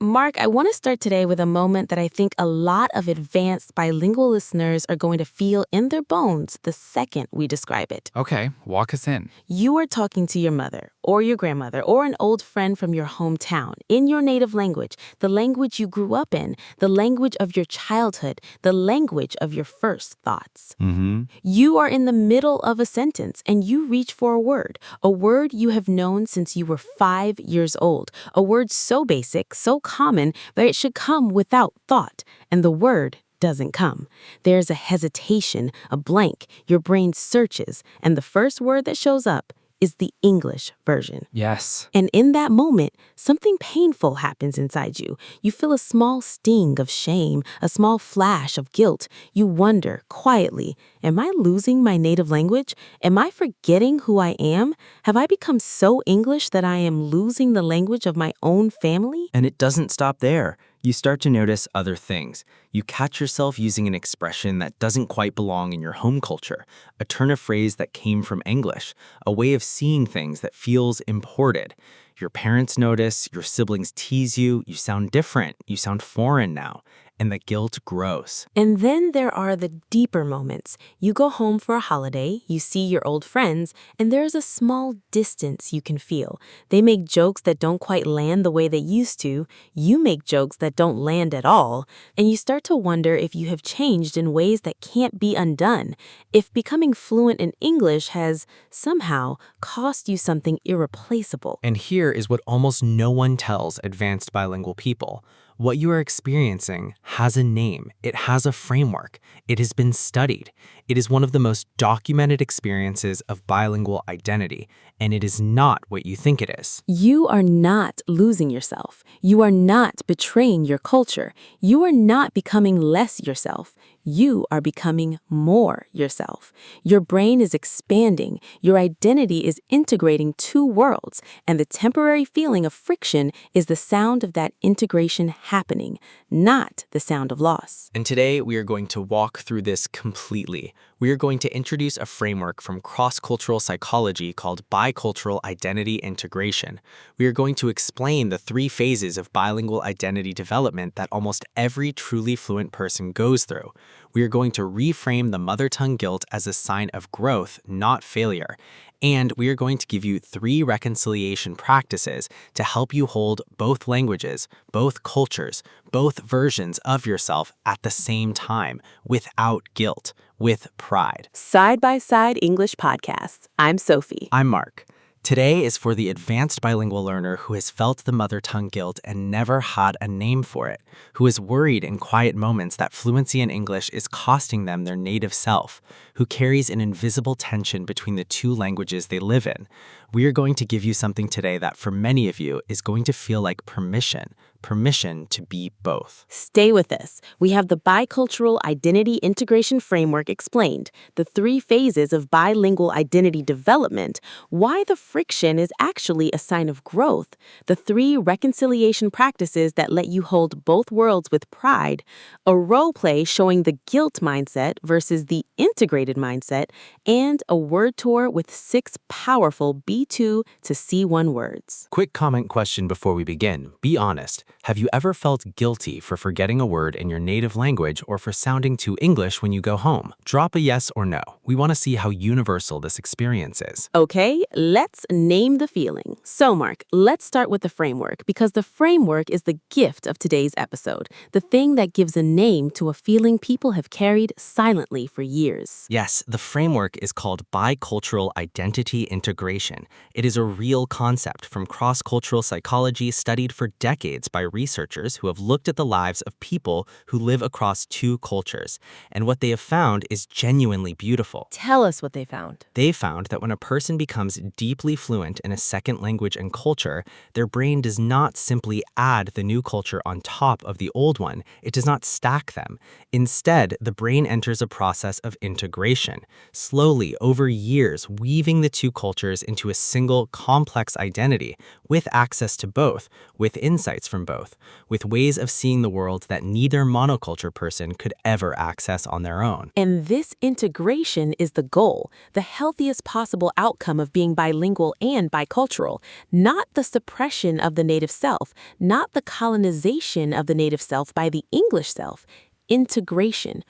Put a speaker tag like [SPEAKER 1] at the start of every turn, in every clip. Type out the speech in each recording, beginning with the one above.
[SPEAKER 1] Mark, I want to start today with a moment that I think a lot of advanced bilingual listeners are going to feel in their bones the second we describe it.
[SPEAKER 2] Okay, walk us in.
[SPEAKER 1] You are talking to your mother or your grandmother or an old friend from your hometown in your native language, the language you grew up in, the language of your childhood, the language of your first thoughts.
[SPEAKER 2] Mm-hmm.
[SPEAKER 1] You are in the middle of a sentence and you reach for a word you have known since you were 5 years old, a word so basic, so common that it should come without thought, and the word doesn't come. There's a hesitation, a blank, your brain searches, and the first word that shows up is the English version.
[SPEAKER 2] Yes.
[SPEAKER 1] And in that moment, something painful happens inside you. You feel a small sting of shame, a small flash of guilt. You wonder quietly, am I losing my native language? Am I forgetting who I am? Have I become so English that I am losing the language of my own family?
[SPEAKER 3] And it doesn't stop there. You start to notice other things. You catch yourself using an expression that doesn't quite belong in your home culture, a turn of phrase that came from English, a way of seeing things that feels imported. Your parents notice, your siblings tease you, you sound different, you sound foreign now, and the guilt grows.
[SPEAKER 1] And then there are the deeper moments. You go home for a holiday, you see your old friends, and there's a small distance you can feel. They make jokes that don't quite land the way they used to. You make jokes that don't land at all. And you start to wonder if you have changed in ways that can't be undone. If becoming fluent in English has somehow cost you something irreplaceable.
[SPEAKER 3] And here is what almost no one tells advanced bilingual people. What you are experiencing has a name. It has a framework. It has been studied. It is one of the most documented experiences of bilingual identity, and it is not what you think it is.
[SPEAKER 1] You are not losing yourself. You are not betraying your culture. You are not becoming less yourself. You are becoming more yourself. Your brain is expanding. Your identity is integrating two worlds, and the temporary feeling of friction is the sound of that integration happening, not the sound of loss.
[SPEAKER 3] And today we are going to walk through this completely. We are going to introduce a framework from cross-cultural psychology called bicultural identity integration. We are going to explain the 3 phases of bilingual identity development that almost every truly fluent person goes through. We are going to reframe the mother tongue guilt as a sign of growth, not failure. And we are going to give you 3 reconciliation practices to help you hold both languages, both cultures, both versions of yourself at the same time, without guilt, with pride.
[SPEAKER 1] Side by Side English Podcasts. I'm Sophie.
[SPEAKER 3] I'm Mark. Today is for the advanced bilingual learner who has felt the mother tongue guilt and never had a name for it, who is worried in quiet moments that fluency in English is costing them their native self, who carries an invisible tension between the 2 languages they live in. We are going to give you something today that for many of you is going to feel like permission to be both.
[SPEAKER 1] Stay with us. We have the bicultural identity integration framework explained, the 3 phases of bilingual identity development, why the friction is actually a sign of growth, the 3 reconciliation practices that let you hold both worlds with pride, a role play showing the guilt mindset versus the integrated mindset, and a word tour with 6 powerful B2 to C1 words.
[SPEAKER 3] Quick comment question before we begin. Be honest. Have you ever felt guilty for forgetting a word in your native language or for sounding too English when you go home? Drop a yes or no. We want to see how universal this experience is.
[SPEAKER 1] Okay, let's name the feeling. So, Mark, let's start with the framework because the framework is the gift of today's episode, the thing that gives a name to a feeling people have carried silently for years.
[SPEAKER 3] Yes, the framework is called bicultural identity integration. It is a real concept from cross-cultural psychology studied for decades by researchers who have looked at the lives of people who live across 2 cultures. And what they have found is genuinely beautiful.
[SPEAKER 1] Tell us what they found.
[SPEAKER 3] They found that when a person becomes deeply fluent in a second language and culture, their brain does not simply add the new culture on top of the old one. It does not stack them. Instead, the brain enters a process of integration, slowly over years weaving the 2 cultures into a single, complex identity, with access to both, with insights from both, with ways of seeing the world that neither monoculture person could ever access on their own.
[SPEAKER 1] And this integration is the goal, the healthiest possible outcome of being bilingual and bicultural, not the suppression of the native self, not the colonization of the native self by the English self. Integration,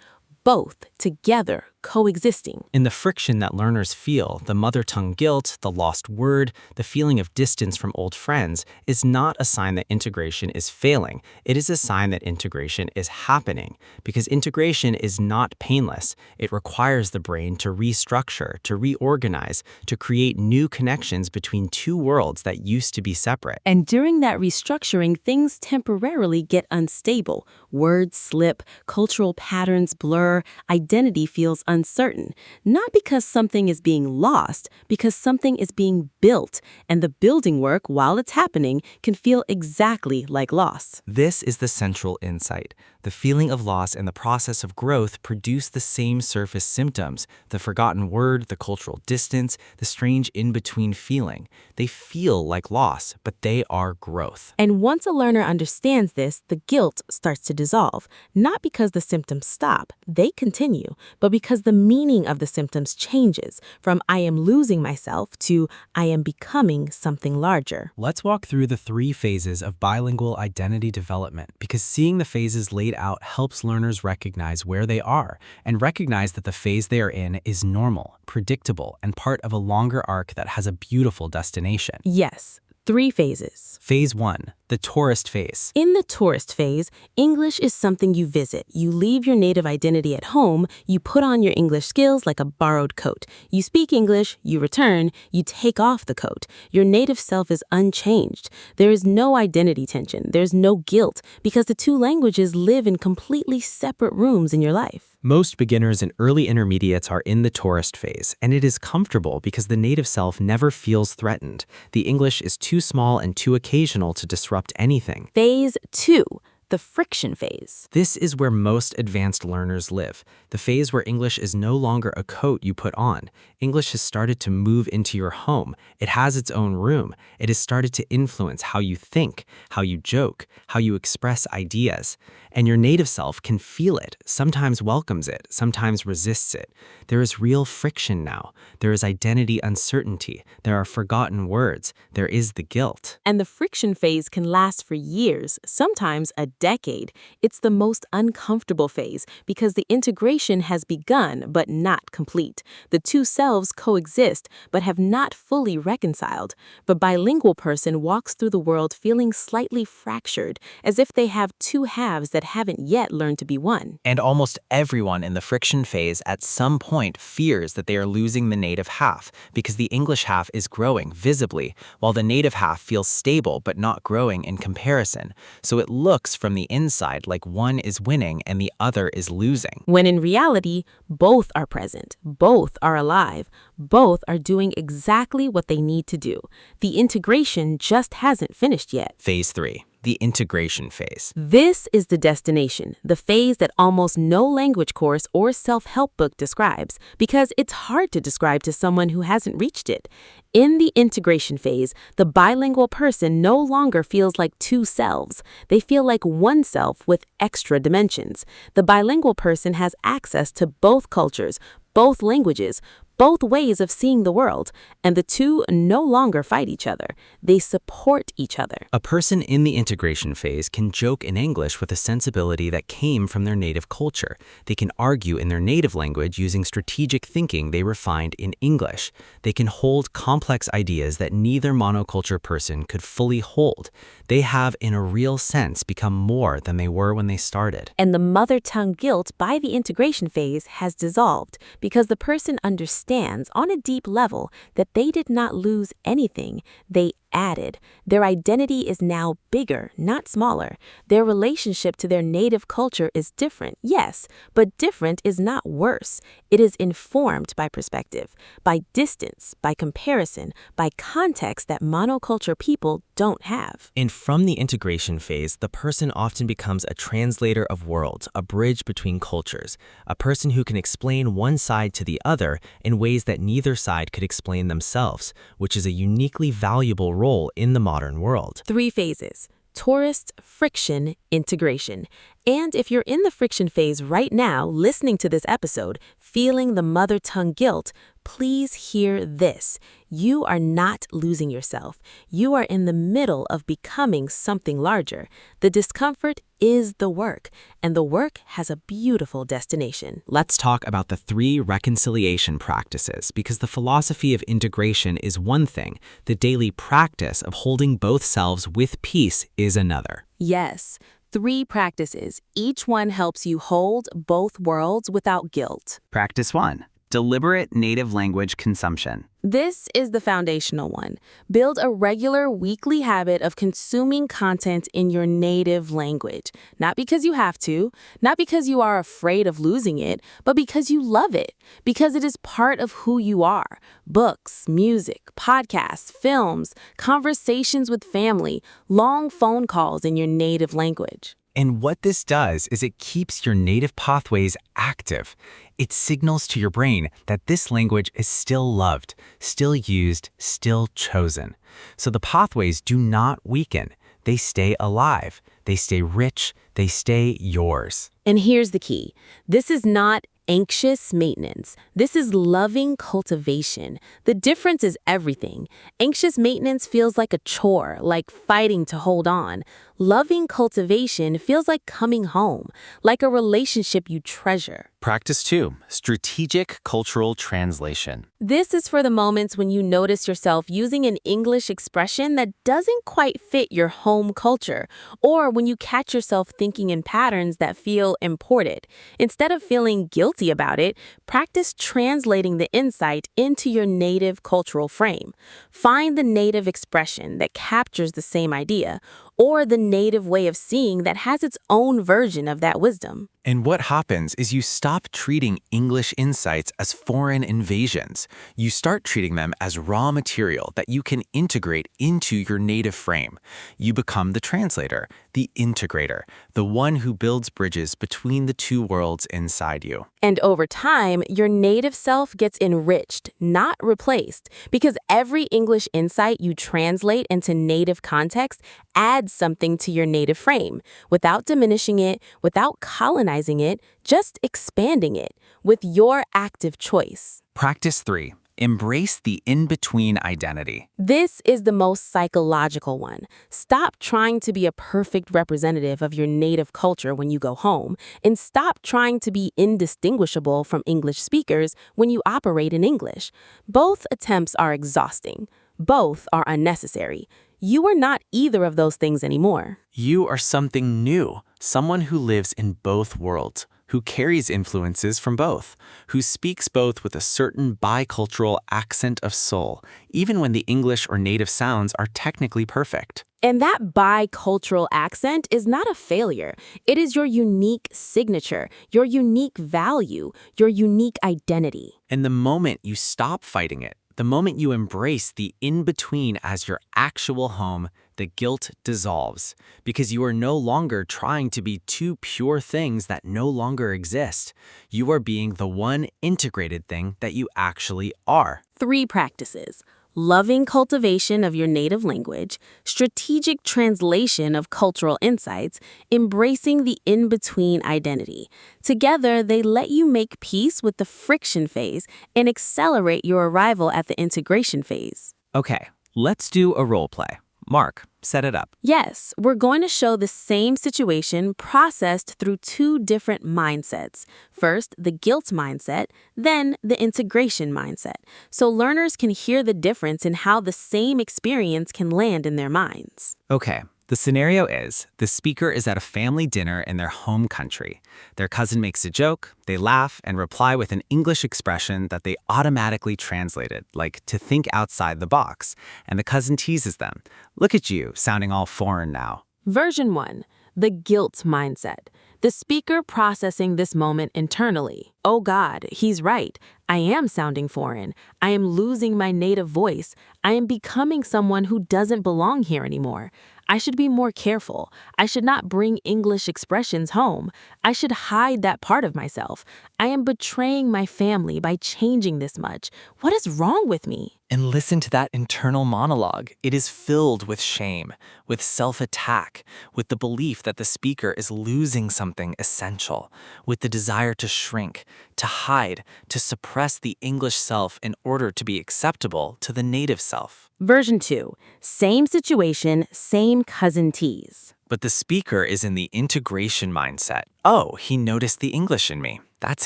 [SPEAKER 1] both together, coexisting.
[SPEAKER 3] In the friction that learners feel, the mother tongue guilt, the lost word, the feeling of distance from old friends is not a sign that integration is failing. It is a sign that integration is happening, because integration is not painless. It requires the brain to restructure, to reorganize, to create new connections between two worlds that used to be separate.
[SPEAKER 1] And during that restructuring, things temporarily get unstable. Words slip, cultural patterns blur, identity feels uncertain, not because something is being lost, because something is being built, and the building work, while it's happening, can feel exactly like loss.
[SPEAKER 3] This is the central insight. The feeling of loss and the process of growth produce the same surface symptoms: the forgotten word, the cultural distance, the strange in-between feeling. They feel like loss, but they are growth.
[SPEAKER 1] And once a learner understands this, the guilt starts to dissolve, not because the symptoms stop, they continue, but because the meaning of the symptoms changes from I am losing myself to I am becoming something larger.
[SPEAKER 3] Let's walk through the 3 phases of bilingual identity development, because seeing the phases laid out helps learners recognize where they are and recognize that the phase they are in is normal, predictable, and part of a longer arc that has a beautiful destination.
[SPEAKER 1] Yes. 3 phases.
[SPEAKER 3] Phase 1, the tourist phase.
[SPEAKER 1] In the tourist phase, English is something you visit. You leave your native identity at home, you put on your English skills like a borrowed coat. You speak English, you return, you take off the coat. Your native self is unchanged. There is no identity tension, there's no guilt, because the 2 languages live in completely separate rooms in your life.
[SPEAKER 3] Most beginners and early intermediates are in the tourist phase, and it is comfortable because the native self never feels threatened. The English is too small and too occasional to disrupt anything.
[SPEAKER 1] Phase 2. The friction phase.
[SPEAKER 3] This is where most advanced learners live, the phase where English is no longer a coat you put on. English has started to move into your home. It has its own room. It has started to influence how you think, how you joke, how you express ideas. And your native self can feel it, sometimes welcomes it, sometimes resists it. There is real friction now. There is identity uncertainty. There are forgotten words. There is the guilt.
[SPEAKER 1] And the friction phase can last for years, sometimes a decade. It's the most uncomfortable phase because the integration has begun but not complete. The 2 selves coexist but have not fully reconciled. The bilingual person walks through the world feeling slightly fractured, as if they have 2 halves that haven't yet learned to be one.
[SPEAKER 3] And almost everyone in the friction phase at some point fears that they are losing the native half because the English half is growing visibly, while the native half feels stable but not growing in comparison. So it looks from the inside like one is winning and the other is losing.
[SPEAKER 1] When in reality, both are present, both are alive, both are doing exactly what they need to do. The integration just hasn't finished yet.
[SPEAKER 3] Phase 3. The integration phase.
[SPEAKER 1] This is the destination, the phase that almost no language course or self-help book describes, because it's hard to describe to someone who hasn't reached it. In the integration phase, the bilingual person no longer feels like 2 selves. They feel like one self with extra dimensions. The bilingual person has access to both cultures, both languages, both ways of seeing the world, and the 2 no longer fight each other. They support each other.
[SPEAKER 3] A person in the integration phase can joke in English with a sensibility that came from their native culture. They can argue in their native language using strategic thinking they refined in English. They can hold complex ideas that neither monoculture person could fully hold. They have, in a real sense, become more than they were when they started.
[SPEAKER 1] And the mother tongue guilt by the integration phase has dissolved because the person understands on a deep level that they did not lose anything, they added. Their identity is now bigger, not smaller. Their relationship to their native culture is different, yes, but different is not worse. It is informed by perspective, by distance, by comparison, by context that monoculture people don't have.
[SPEAKER 3] And from the integration phase, the person often becomes a translator of worlds, a bridge between cultures, a person who can explain one side to the other in ways that neither side could explain themselves, which is a uniquely valuable role in the modern world.
[SPEAKER 1] 3 phases: tourist, friction, integration. And if you're in the friction phase right now, listening to this episode, feeling the mother tongue guilt, please hear this. You are not losing yourself. You are in the middle of becoming something larger. The discomfort is the work, and the work has a beautiful destination.
[SPEAKER 3] Let's talk about the 3 reconciliation practices, because the philosophy of integration is one thing, the daily practice of holding both selves with peace is another.
[SPEAKER 1] Yes, 3 practices. Each one helps you hold both worlds without guilt.
[SPEAKER 2] Practice 1. Deliberate native language consumption.
[SPEAKER 1] This is the foundational one. Build a regular weekly habit of consuming content in your native language. Not because you have to, not because you are afraid of losing it, but because you love it, because it is part of who you are. Books, music, podcasts, films, conversations with family, long phone calls in your native language.
[SPEAKER 3] And what this does is it keeps your native pathways active. It signals to your brain that this language is still loved, still used, still chosen. So the pathways do not weaken. They stay alive. They stay rich. They stay yours.
[SPEAKER 1] And here's the key. This is not anxious maintenance. This is loving cultivation. The difference is everything. Anxious maintenance feels like a chore, like fighting to hold on. Loving cultivation feels like coming home, like a relationship you treasure.
[SPEAKER 2] Practice 2. Strategic cultural translation.
[SPEAKER 1] This is for the moments when you notice yourself using an English expression that doesn't quite fit your home culture, or when you catch yourself thinking in patterns that feel imported. Instead of feeling guilty about it, practice translating the insight into your native cultural frame. Find the native expression that captures the same idea, or the native way of seeing that has its own version of that wisdom.
[SPEAKER 2] And what happens is you stop treating English insights as foreign invasions. You start treating them as raw material that you can integrate into your native frame. You become the translator, the integrator, the one who builds bridges between the 2 worlds inside you.
[SPEAKER 1] And over time, your native self gets enriched, not replaced, because every English insight you translate into native context adds something to your native frame, without diminishing it, without colonizing it, just expanding it, with your active choice.
[SPEAKER 2] Practice 3. Embrace the in-between identity.
[SPEAKER 1] This is the most psychological one. Stop trying to be a perfect representative of your native culture when you go home, and stop trying to be indistinguishable from English speakers when you operate in English. Both attempts are exhausting. Both are unnecessary. You are not either of those things anymore.
[SPEAKER 2] You are something new, someone who lives in both worlds, who carries influences from both, who speaks both with a certain bicultural accent of soul, even when the English or native sounds are technically perfect.
[SPEAKER 1] And that bicultural accent is not a failure. It is your unique signature, your unique value, your unique identity.
[SPEAKER 2] And the moment you stop fighting it, the moment you embrace the in-between as your actual home, the guilt dissolves, because you are no longer trying to be 2 pure things that no longer exist. You are being the one integrated thing that you actually are.
[SPEAKER 1] 3 practices: loving cultivation of your native language, strategic translation of cultural insights, embracing the in-between identity. Together, they let you make peace with the friction phase and accelerate your arrival at the integration phase.
[SPEAKER 2] Okay, let's do a role play. Mark, set it up.
[SPEAKER 1] Yes, we're going to show the same situation processed through 2 different mindsets. First, the guilt mindset, then the integration mindset, so learners can hear the difference in how the same experience can land in their minds.
[SPEAKER 2] Okay, The scenario is, the speaker is at a family dinner in their home country. Their cousin makes a joke, they laugh, and reply with an English expression that they automatically translated, like to think outside the box. And the cousin teases them. Look at you, sounding all foreign now.
[SPEAKER 1] Version 1. The guilt mindset. The speaker processing this moment internally. Oh God, he's right. I am sounding foreign. I am losing my native voice. I am becoming someone who doesn't belong here anymore. I should be more careful. I should not bring English expressions home. I should hide that part of myself. I am betraying my family by changing this much. What is wrong with me?
[SPEAKER 3] And listen to that internal monologue. It is filled with shame, with self-attack, with the belief that the speaker is losing something essential, with the desire to shrink, to hide, to suppress the English self in order to be acceptable to the native self.
[SPEAKER 1] Version 2. Same situation, same cousin tease.
[SPEAKER 3] But the speaker is in the integration mindset. Oh, he noticed the English in me. That's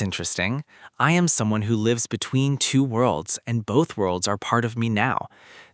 [SPEAKER 3] interesting. I am someone who lives between two worlds, and both worlds are part of me now.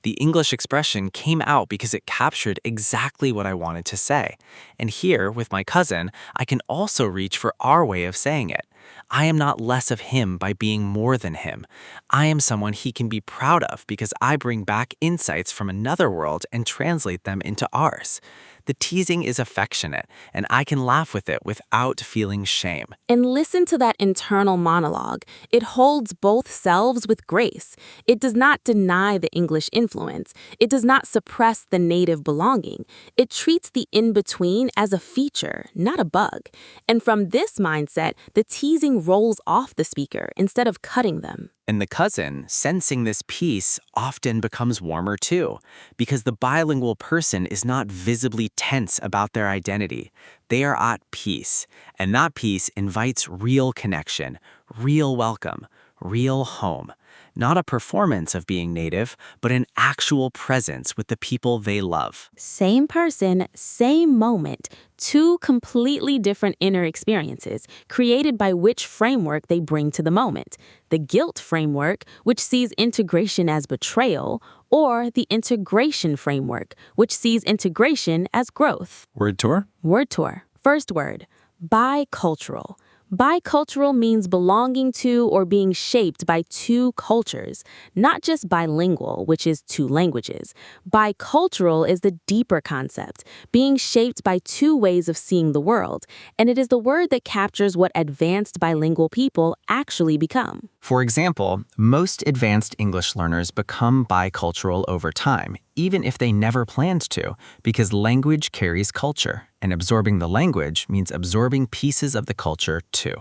[SPEAKER 3] The English expression came out because it captured exactly what I wanted to say. And here, with my cousin, I can also reach for our way of saying it. I am not less of him by being more than him. I am someone he can be proud of because I bring back insights from another world and translate them into ours. The teasing is affectionate, and I can laugh with it without feeling shame.
[SPEAKER 1] And listen to that internal monologue. It holds both selves with grace. It does not deny the English influence. It does not suppress the native belonging. It treats the in-between as a feature, not a bug. And from this mindset, the teasing rolls off the speaker instead of cutting them.
[SPEAKER 2] And the cousin, sensing this peace, often becomes warmer too, because the bilingual person is not visibly tense about their identity. They are at peace, and that peace invites real connection, real welcome, real home. Not a performance of being native, but an actual presence with the people they love.
[SPEAKER 1] Same person, same moment, two completely different inner experiences created by which framework they bring to the moment. The guilt framework, which sees integration as betrayal, or the integration framework, which sees integration as growth.
[SPEAKER 2] Word tour?
[SPEAKER 1] Word tour. First word, bicultural. Bicultural means belonging to or being shaped by two cultures, not just bilingual, which is two languages. Bicultural is the deeper concept, being shaped by two ways of seeing the world, and it is the word that captures what advanced bilingual people actually become.
[SPEAKER 2] For example, most advanced English learners become bicultural over time, even if they never planned to, because language carries culture, and absorbing the language means absorbing pieces of the culture too.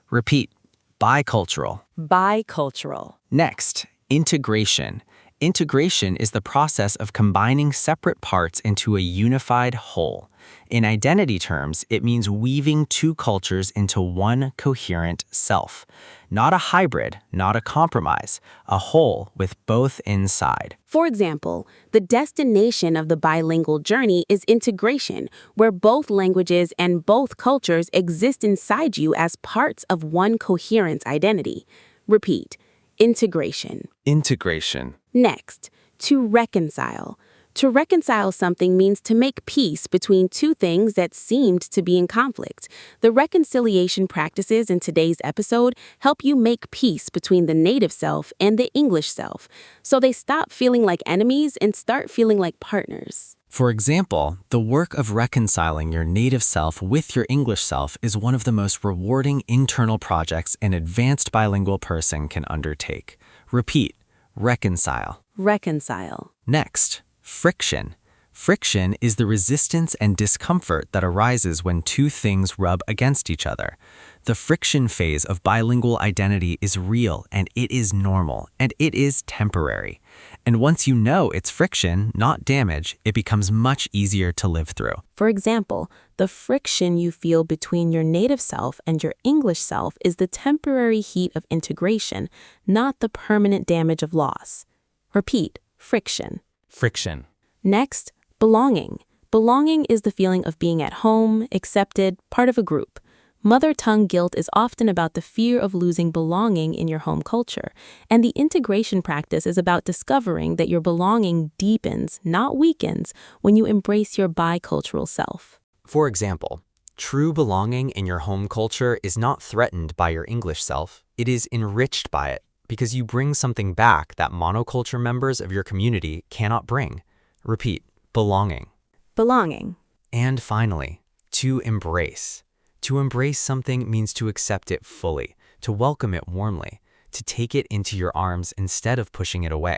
[SPEAKER 2] Repeat, bicultural.
[SPEAKER 1] Bicultural.
[SPEAKER 2] Next, integration. Integration is the process of combining separate parts into a unified whole. In identity terms, it means weaving two cultures into one coherent self. Not a hybrid, not a compromise, a whole with both inside.
[SPEAKER 1] For example, the destination of the bilingual journey is integration, where both languages and both cultures exist inside you as parts of one coherent identity. Repeat, integration.
[SPEAKER 2] Integration.
[SPEAKER 1] Next, to reconcile. To reconcile something means to make peace between two things that seemed to be in conflict. The reconciliation practices in today's episode help you make peace between the native self and the English self, so they stop feeling like enemies and start feeling like partners.
[SPEAKER 2] For example, the work of reconciling your native self with your English self is one of the most rewarding internal projects an advanced bilingual person can undertake. Repeat, reconcile.
[SPEAKER 1] Reconcile.
[SPEAKER 2] Next, friction. Friction is the resistance and discomfort that arises when two things rub against each other. The friction phase of bilingual identity is real, and it is normal, and it is temporary. And once you know it's friction, not damage, it becomes much easier to live through.
[SPEAKER 1] For example, the friction you feel between your native self and your English self is the temporary heat of integration, not the permanent damage of loss. Repeat, friction.
[SPEAKER 2] Friction.
[SPEAKER 1] Next, belonging. Belonging is the feeling of being at home, accepted, part of a group. Mother tongue guilt is often about the fear of losing belonging in your home culture, and the integration practice is about discovering that your belonging deepens, not weakens, when you embrace your bicultural self.
[SPEAKER 2] For example, true belonging in your home culture is not threatened by your English self, it is enriched by it because you bring something back that monoculture members of your community cannot bring. Repeat, belonging.
[SPEAKER 1] Belonging.
[SPEAKER 2] And finally, to embrace. To embrace something means to accept it fully, to welcome it warmly, to take it into your arms instead of pushing it away.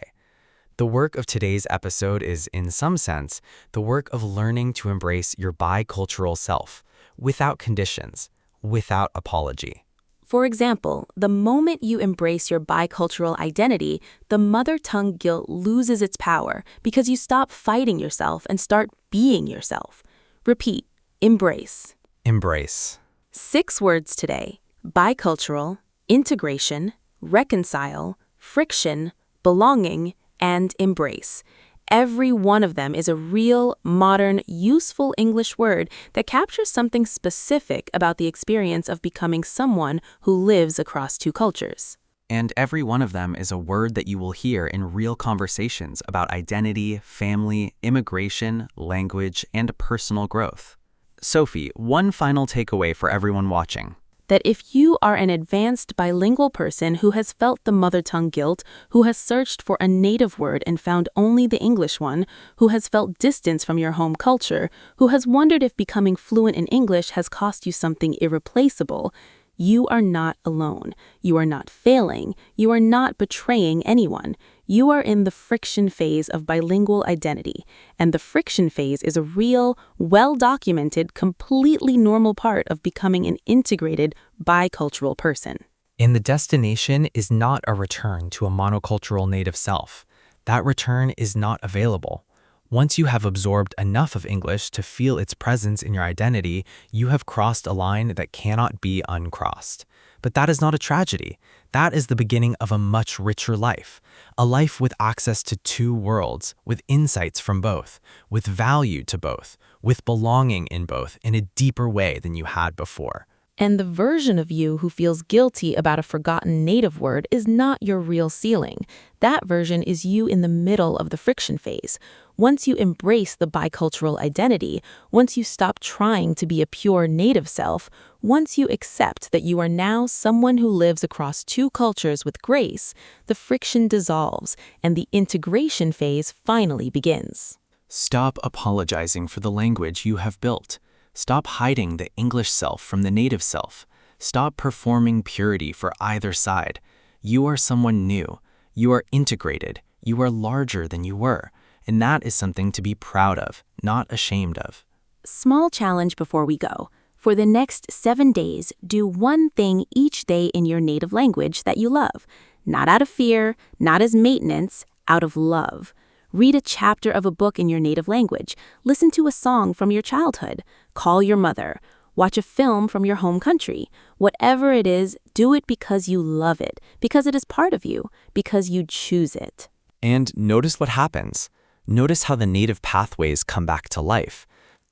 [SPEAKER 2] The work of today's episode is, in some sense, the work of learning to embrace your bicultural self, without conditions, without apology.
[SPEAKER 1] For example, the moment you embrace your bicultural identity, the mother tongue guilt loses its power because you stop fighting yourself and start being yourself. Repeat, embrace.
[SPEAKER 2] Embrace.
[SPEAKER 1] 6 words today: bicultural, integration, reconcile, friction, belonging, and embrace. Every one of them is a real, modern, useful English word that captures something specific about the experience of becoming someone who lives across 2 cultures.
[SPEAKER 2] And every one of them is a word that you will hear in real conversations about identity, family, immigration, language, and personal growth. Sophie, one final takeaway for everyone watching.
[SPEAKER 1] That if you are an advanced bilingual person who has felt the mother tongue guilt, who has searched for a native word and found only the English one, who has felt distance from your home culture, who has wondered if becoming fluent in English has cost you something irreplaceable, you are not alone. You are not failing. You are not betraying anyone. You are in the friction phase of bilingual identity, and the friction phase is a real, well-documented, completely normal part of becoming an integrated, bicultural person.
[SPEAKER 3] And the destination is not a return to a monocultural native self. That return is not available. Once you have absorbed enough of English to feel its presence in your identity, you have crossed a line that cannot be uncrossed. But that is not a tragedy. That is the beginning of a much richer life. A life with access to 2 worlds, with insights from both, with value to both, with belonging in both in a deeper way than you had before.
[SPEAKER 1] And the version of you who feels guilty about a forgotten native word is not your real ceiling. That version is you in the middle of the friction phase. Once you embrace the bicultural identity, once you stop trying to be a pure native self, once you accept that you are now someone who lives across 2 cultures with grace, the friction dissolves and the integration phase finally begins.
[SPEAKER 2] Stop apologizing for the language you have built. Stop hiding the English self from the native self. Stop performing purity for either side. You are someone new. You are integrated. You are larger than you were. And that is something to be proud of, not ashamed of.
[SPEAKER 1] Small challenge before we go. For the next 7 days, do one thing each day in your native language that you love. Not out of fear, not as maintenance, out of love. Read a chapter of a book in your native language. Listen to a song from your childhood. Call your mother. Watch a film from your home country. Whatever it is, do it because you love it, because it is part of you, because you choose it.
[SPEAKER 2] And notice what happens. Notice how the native pathways come back to life.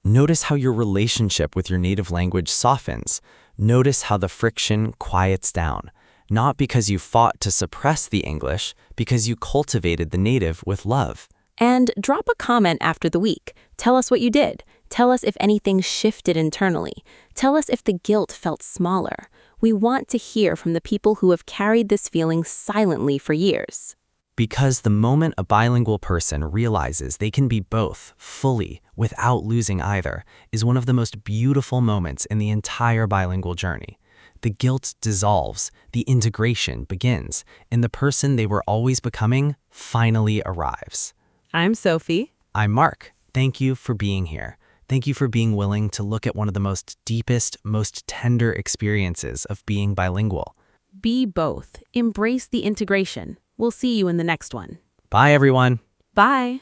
[SPEAKER 2] Notice how your relationship with your native language softens. Notice how the friction quiets down. Not because you fought to suppress the English, because you cultivated the native with love.
[SPEAKER 1] And drop a comment after the week. Tell us what you did. Tell us if anything shifted internally. Tell us if the guilt felt smaller. We want to hear from the people who have carried this feeling silently for years.
[SPEAKER 2] Because the moment a bilingual person realizes they can be both fully without losing either is one of the most beautiful moments in the entire bilingual journey. The guilt dissolves, the integration begins, and the person they were always becoming finally arrives.
[SPEAKER 1] I'm Sophie.
[SPEAKER 2] I'm Mark. Thank you for being here. Thank you for being willing to look at one of the most deepest, most tender experiences of being bilingual.
[SPEAKER 1] Be both. Embrace the integration. We'll see you in the next one.
[SPEAKER 2] Bye, everyone.
[SPEAKER 1] Bye.